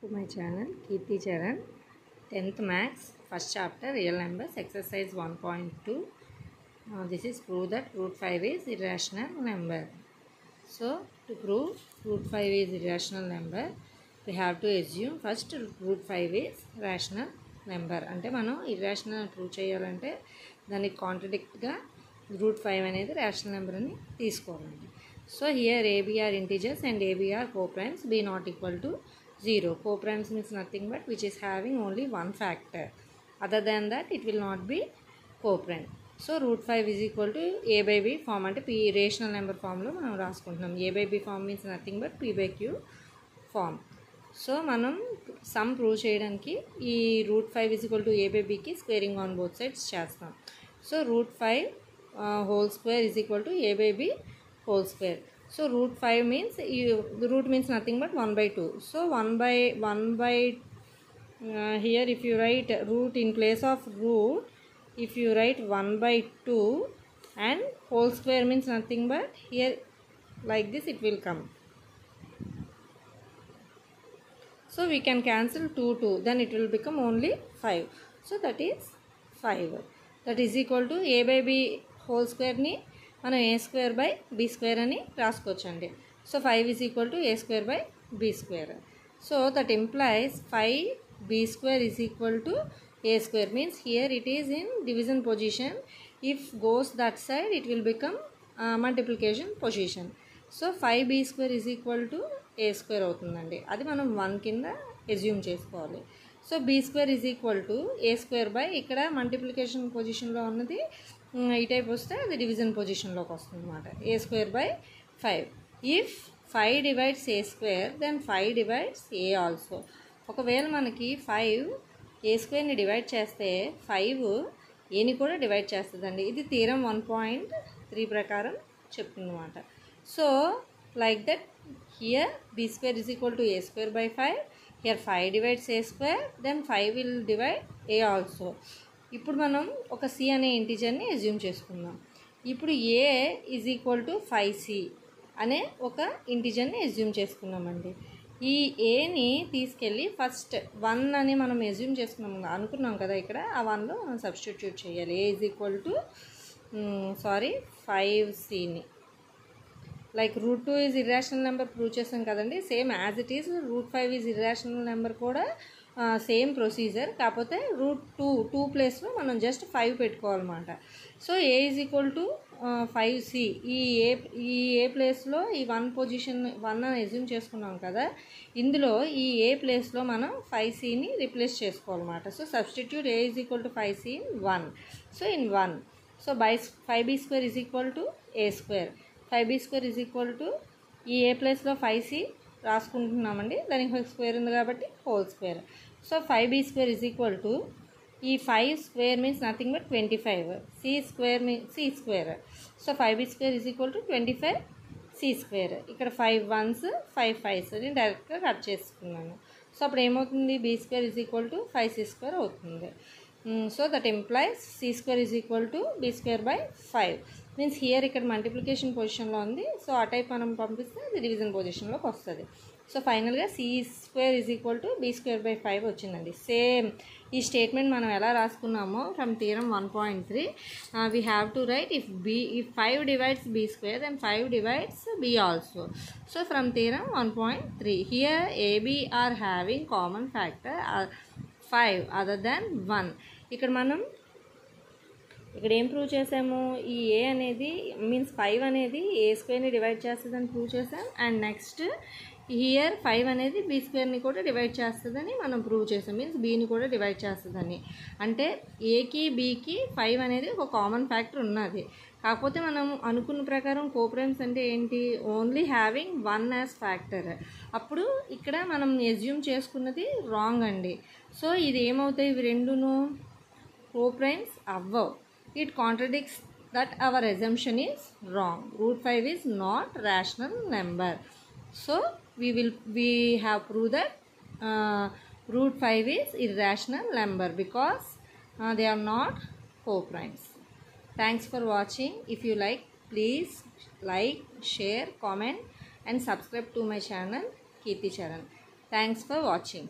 To my channel Kirti Charan, 10th Maths, first chapter Real Numbers, exercise 1.2. This is prove that root 5 is irrational number. So to prove root 5 is irrational number, we have to assume first root 5 is rational number. అంటే మనం irrational prove చేయాలంటే దానికి కాంట్రడిక్ట్గా root 5 అనేది rational number అని తీసుకోవాలండి. So here AB are integers and AB are co-primes, B not equal to 0. Co-primes means nothing but which is having only one factor. Other than that it will not be co-prime. So root 5 is equal to A by B form అంటే P rational number form లో మనం రాసుకుంటున్నాం. A by B form means nothing but P by Q form. So మనం some prove చేయడానికి ఈ root 5 is equal to A by Bకి squaring on both sides చేస్తాం. So root 5 whole square is equal to A by B whole square. So root 5 means the root means nothing but 1 by 2. So 1 by here if you write root in place of root, if you write 1 by 2 and whole square means nothing but here like this it will come. So we can cancel 2, then it will become only 5. So that is 5. That is equal to A by B whole square ni మనం A square by B square అని రాసుకోవచ్చండి. So 5 is equal to A square by B square. So that implies 5B square is equal to A square, means here it is in division position. If goes that side it will become multiplication position. So 5B square is equal to A square అవుతుందండి. అది మనం 1 కింద assume చేసుకోవాలి. So B square is equal to A square by ఇక్కడ multiplication పొజిషన్లో ఉన్నది ఈ type వస్తే అది డివిజన్ పొజిషన్లోకి వస్తుంది అనమాట. A square by 5. If 5 divides A square then 5 divides A also. ఒకవేళ మనకి 5 A squareని డివైడ్ చేస్తే 5 Aని కూడా డివైడ్ చేస్తుందండి. ఇది థీరం 1.3 ప్రకారం చెప్తుందన్నమాట. So like that here B square is equal to A square by 5. Here 5 divides A square, then 5 will divide A also. ఇప్పుడు మనం ఒక C అనే ఇంటిజర్ని అజ్యూమ్ చేసుకుందాం. ఇప్పుడు A is equal to 5C అనే ఒక ఇంటిజర్ని అజ్యూమ్ చేసుకున్నామండి. ఈ Aని తీసుకెళ్ళి ఫస్ట్ 1 అని మనం అజ్యూమ్ చేసుకున్నాం అనుకున్నాం కదా, ఇక్కడ ఆ 1లో మనం సబ్స్టిట్యూట్ చేయాలి. A is equal to 5Cని like root 2 is irrational number prove చేసాం కదండి. Same as it is root 5 is irrational number కూడా సేమ్ ప్రొసీజర్, కాకపోతే రూట్ 2 ప్లేస్లో మనం జస్ట్ 5 పెట్టుకోవాలన్నమాట. So A is equal to 5C. ఈ ఏ ప్లేస్లో ఈ 1 పొజిషన్ 1 అని అజ్యూమ్ చేసుకున్నాం కదా, ఇందులో ఈ ఏ ప్లేస్లో మనం 5Cని రిప్లేస్ చేసుకోవాలన్నమాట. So substitute A is equal to 5C in 1. So in 1 so 5B square is equal to A square. 5B square is equal to ఈ ఏ ప్లేస్లో 5C రాసుకుంటున్నామండి, దానికి స్క్వేర్ ఉంది కాబట్టి whole square. So 5B square is equal to ఈ 5 square means nothing but 25. C square C square. So 5B square is equal to 25C square. ఇక్కడ 5 1s 5 5s నేను డైరెక్ట్గా cut చేసుకున్నాను. సో అప్పుడు ఏమవుతుంది, B square is equal to 5C square అవుతుంది. So that implies C square is equal to B square by 5. Means here ఇక్కడ multiplication పొజిషన్లో ఉంది, సో ఆ టైప్ మనం పంపిస్తే అది డివిజన్ పొజిషన్లోకి వస్తుంది. సో ఫైనల్గా C square is equal to B square by 5 వచ్చిందండి. సేమ్ ఈ స్టేట్మెంట్ మనం ఎలా రాసుకున్నామో from theorem 1.3 we have to write if 5 divides B square then 5 divides B also. So from theorem 1.3 here AB are having common factor 5 other than 1. ఇక్కడ మనం ఇక్కడ ఏం prove చేసాము, ఈ A అనేది మీన్స్ 5 అనేది A స్క్వేర్ని డివైడ్ చేస్తుందని ప్రూవ్ చేసాం. అండ్ నెక్స్ట్ హియర్ 5 అనేది B స్క్వేర్ని కూడా డివైడ్ చేస్తుందని మనం ప్రూవ్ చేసాం, మీన్స్ Bని కూడా డివైడ్ చేస్తుందని. అంటే Aకి Bకి 5 అనేది ఒక కామన్ ఫ్యాక్టర్ ఉన్నది. కాకపోతే మనం అనుకున్న ప్రకారం కోప్రైమ్స్ అంటే ఏంటి, ఓన్లీ హ్యావింగ్ 1 యాజ్ ఫ్యాక్టర్. అప్పుడు ఇక్కడ మనం అజ్యూమ్ చేసుకున్నది రాంగ్ అండి. సో ఇది ఏమవుతాయి, ఇవి రెండును కోప్రైమ్స్ అవ్వవు. It contradicts that our assumption is wrong. Root 5 is not rational number. So we have proved that root 5 is irrational number because they are not co-primes. Thanks for watching. If you like, please like, share, comment and subscribe to my channel Kirti Charan. Thanks for watching.